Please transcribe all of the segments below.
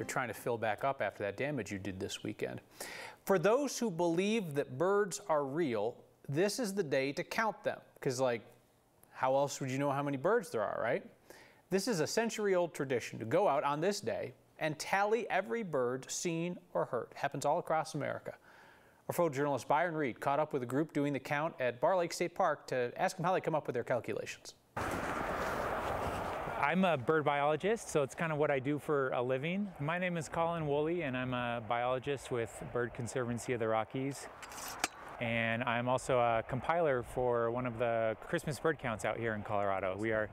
They're trying to fill back up after that damage you did this weekend. For those who believe that birds are real, this is the day to count them. Because, like, how else would you know how many birds there are, right? This is a century-old tradition to go out on this day and tally every bird seen or heard. It happens all across America. Our photojournalist Byron Reed caught up with a group doing the count at Barr Lake State Park to ask them how they come up with their calculations. I'm a bird biologist, so it's kind of what I do for a living. My name is Colin Woolley, and I'm a biologist with Bird Conservancy of the Rockies. And I'm also a compiler for one of the Christmas bird counts out here in Colorado. We are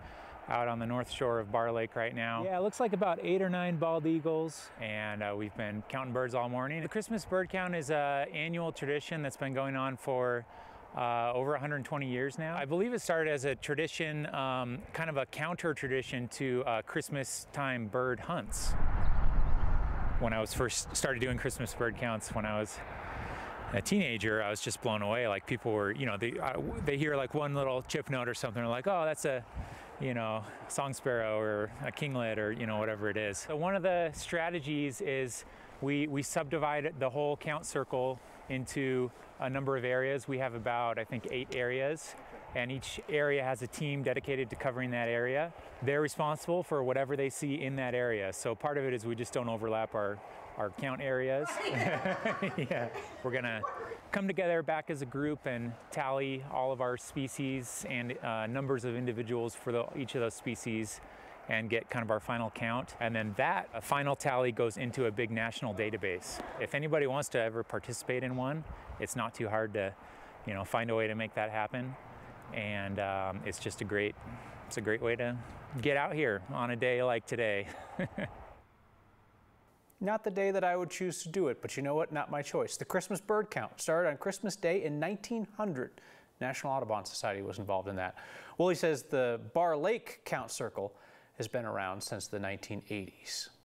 out on the north shore of Barr Lake right now. Yeah, it looks like about 8 or 9 bald eagles, and we've been counting birds all morning. The Christmas bird count is an annual tradition that's been going on for over 120 years now. I believe it started as a tradition, kind of a counter tradition to Christmas time bird hunts. When I was first started doing Christmas bird counts when I was a teenager, I was just blown away. Like, people were, you know, they hear like one little chip note or something, they're like, oh, that's a, you know, song sparrow or a kinglet or, you know, whatever it is. So one of the strategies is we subdivide the whole count circle into a number of areas. We have about, I think, 8 areas, and each area has a team dedicated to covering that area. They're responsible for whatever they see in that area. So part of it is we just don't overlap our count areas. Yeah, we're gonna come together back as a group and tally all of our species and numbers of individuals for each of those species and get kind of our final count. And then that final tally goes into a big national database. If anybody wants to ever participate in one, it's not too hard to, you know, find a way to make that happen. And it's just a great way to get out here on a day like today. Not the day that I would choose to do it, but you know what? Not my choice. The Christmas bird count started on Christmas Day in 1900. National Audobon Society was involved in that. Woolley says the Barr Lake count circle has been around since the 1980s.